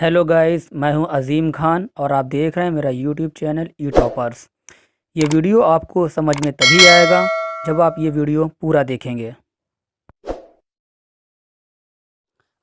Hello guys, मैं हूं अज़ीम खान और आप देख रहे हैं मेरा यूट्यूब चैनल ई टॉपर्स। ये वीडियो आपको समझ में तभी आएगा जब आप ये वीडियो पूरा देखेंगे।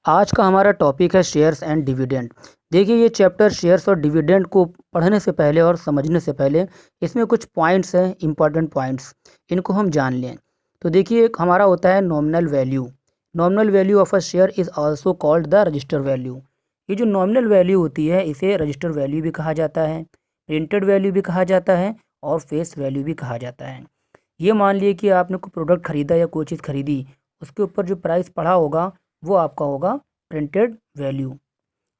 आज का हमारा टॉपिक है शेयर्स एंड डिविडेंड। देखिए, ये चैप्टर शेयर्स और डिविडेंड को पढ़ने से पहले और समझने से पहले इसमें कुछ पॉइंट्स हैं, इंपॉर्टेंट पॉइंट्स, इनको हम जान लें। तो देखिए, एक हमारा होता है nominal value. Nominal value of a share is also called the register value. ये जो नॉमिनल वैल्यू होती है इसे रजिस्टर वैल्यू भी कहा जाता है, प्रिंटेड वैल्यू भी कहा जाता है और फेस वैल्यू भी कहा जाता है। ये मान लिए कि आपने कोई प्रोडक्ट खरीदा या कोई चीज़ खरीदी, उसके ऊपर जो प्राइस पड़ा होगा वो आपका होगा प्रिंटेड वैल्यू।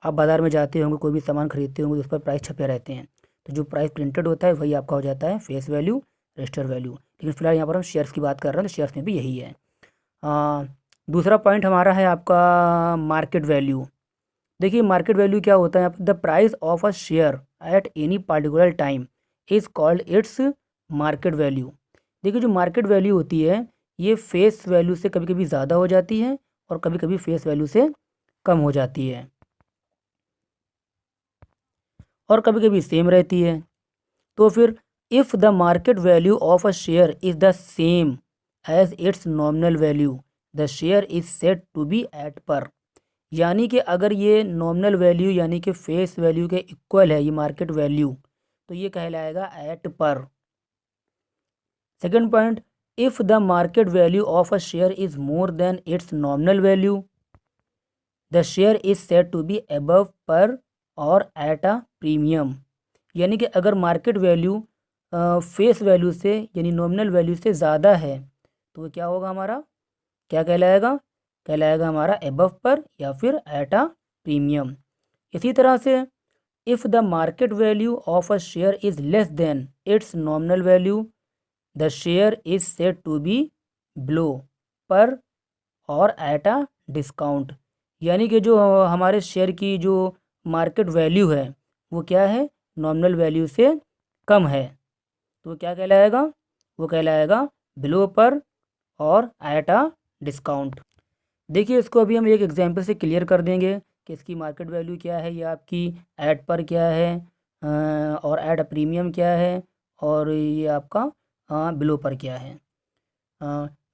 आप बाज़ार में जाते होंगे, कोई भी सामान खरीदते होंगे, उस पर प्राइस छपे रहते हैं, तो जो प्राइस प्रिंटेड होता है वही आपका हो जाता है फेस वैल्यू, रजिस्टर वैल्यू। लेकिन फिलहाल यहाँ पर हम शेयर्स की बात कर रहे हैं, तो शेयर्स में भी यही है। आ, दूसरा पॉइंट हमारा है आपका मार्केट वैल्यू। देखिए, मार्केट वैल्यू क्या होता है यहाँ पर, the price of a share at any particular time is called its market value. देखिए, जो मार्केट वैल्यू होती है ये फेस वैल्यू से कभी कभी ज़्यादा हो जाती है और कभी कभी फेस वैल्यू से कम हो जाती है और कभी कभी सेम रहती है। तो फिर if the market value of a share is the same as its nominal value, the share is said to be at par. यानी कि अगर ये नॉमिनल वैल्यू यानी कि फेस वैल्यू के इक्वल है ये मार्केट वैल्यू, तो ये कहलाएगा at par. Second point, if the market value of a share is more than its nominal value, the share is said to be above par और at a premium. यानी कि अगर market value face value से यानी nominal value से ज़्यादा है तो वो क्या होगा, हमारा क्या कहलाएगा, कहलाएगा हमारा अबव पर या फिर एट अ प्रीमियम। इसी तरह से if the market value of a share is less than its nominal value, the share is said to be below par और एट अ डिस्काउंट। यानी कि जो हमारे शेयर की जो मार्केट वैल्यू है वो क्या है, नॉमिनल वैल्यू से कम है, तो क्या कहलाएगा, वो कहलाएगा बिलो पर और एट अ डिस्काउंट। देखिए, इसको अभी हम एक एग्जांपल से क्लियर कर देंगे कि इसकी मार्केट वैल्यू क्या है, ये आपकी एट पर क्या है, और एट अ प्रीमियम क्या है, और ये आपका बिलो पर क्या है।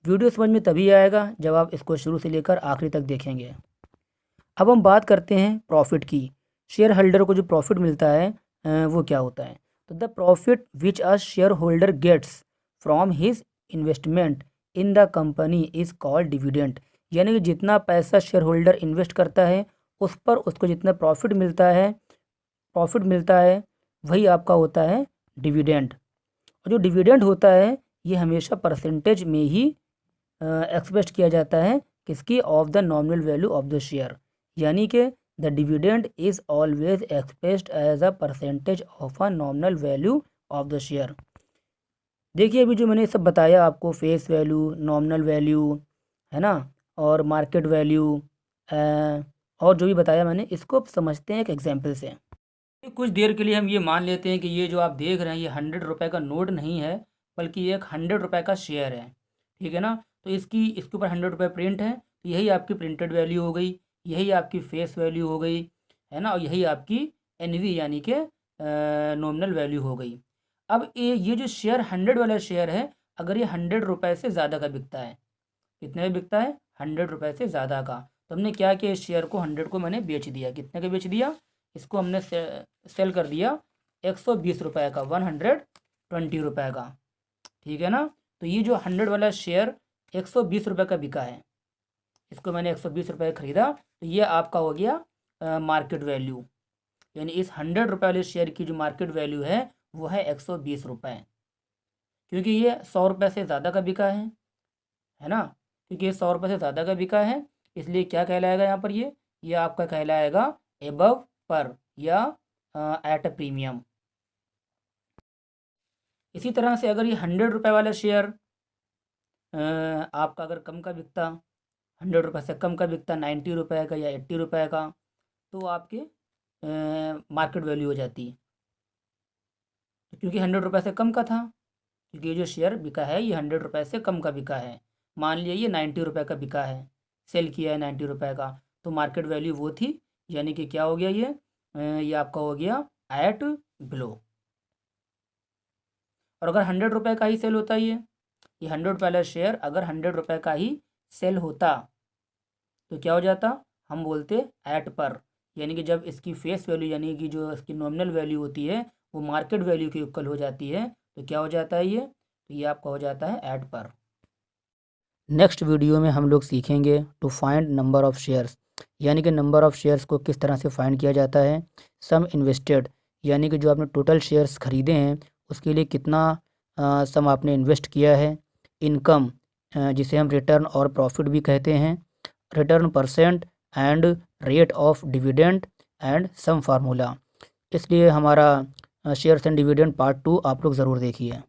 वीडियो समझ में तभी आएगा जब आप इसको शुरू से लेकर आखिरी तक देखेंगे। अब हम बात करते हैं प्रॉफिट की। शेयर होल्डर को जो प्रॉफिट मिलता है वो क्या होता है। तो the profit which a share holder gets from his investment in the company is called dividend. यानी कि जितना पैसा शेयर होल्डर इन्वेस्ट करता है उस पर उसको जितना प्रॉफिट मिलता है वही आपका होता है डिविडेंड। और जो डिविडेंड होता है ये हमेशा परसेंटेज में ही एक्सप्रेस किया जाता है, किसकी, of the nominal value of the share. यानी कि the dividend is always expressed as a percentage of a nominal value of the share. देखिए, अभी जो मैंने सब बताया आपको, फेस वैल्यू, नॉमिनल वैल्यू, है ना, और मार्केट वैल्यू, और जो भी बताया मैंने, इसको अब समझते हैं एक एग्जाम्पल से। कुछ देर के लिए हम ये मान लेते हैं कि ये जो आप देख रहे हैं ये 100 रुपये का नोट नहीं है, बल्कि ये एक 100 रुपये का शेयर है। ठीक है ना, तो इसके ऊपर 100 रुपये प्रिंट है, तो यही आपकी प्रिंटेड वैल्यू हो गई, यही आपकी फेस वैल्यू हो गई, है ना, और यही आपकी एनवी यानी कि नॉमिनल वैल्यू हो गई। अब ये जो शेयर 100 वाला शेयर है, अगर ये 100 रुपये से ज़्यादा का बिकता है, कितने में बिकता है, 100 रुपये से ज़्यादा का, तो हमने क्या किया, इस शेयर को 100 को मैंने बेच दिया, कितने का बेच दिया, इसको हमने सेल कर दिया 120 रुपये का, 120 रुपये का। ठीक है ना, तो ये जो 100 वाला शेयर 120 रुपये का बिका है, इसको मैंने 120 रुपये खरीदा, तो ये आपका हो गया मार्केट वैल्यू। यानी इस 100 रुपये वाले शेयर की जो मार्केट वैल्यू है वो है 120 रुपये, क्योंकि ये 100 रुपये से ज़्यादा का बिका है ना, क्योंकि ये 100 रुपये से ज़्यादा का बिका है, इसलिए क्या कहलाएगा यहाँ पर, ये आपका कहलाएगा एबव पर या एट अ प्रीमियम। इसी तरह से अगर ये 100 रुपये वाला शेयर आपका अगर कम का बिकता, 100 रुपये से कम का बिकता, 90 रुपये का या 80 रुपये का, तो आपके मार्केट वैल्यू हो जाती है, क्योंकि 100 रुपये से कम का था, क्योंकि ये जो शेयर बिका है ये 100 रुपये से कम का बिका है। मान लिया ये 90 रुपये का बिका है, सेल किया है 90 रुपये का, तो मार्केट वैल्यू वो थी यानी कि क्या हो गया ये आपका हो गया एट बिलो। और अगर 100 रुपये का ही सेल होता ये 100 वाला शेयर अगर 100 रुपये का ही सेल होता तो क्या हो जाता, हम बोलते एट पर, यानी कि जब इसकी फेस वैल्यू यानी कि जो इसकी नॉमिनल वैल्यू होती है वो मार्केट वैल्यू के इक्वल हो जाती है तो क्या हो जाता है ये, तो ये आपका हो जाता है एट पर। नेक्स्ट वीडियो में हम लोग सीखेंगे to find number of shares, यानी कि नंबर ऑफ़ शेयर्स को किस तरह से फाइंड किया जाता है। सम इन्वेस्टेड, यानी कि जो आपने टोटल शेयर्स खरीदे हैं उसके लिए कितना सम आपने इन्वेस्ट किया है। इनकम, जिसे हम रिटर्न और प्रॉफिट भी कहते हैं। Return percent and rate of dividend and some formula. इसलिए हमारा शेयर्स एंड डिविडेंड पार्ट 2 आप लोग ज़रूर देखिए।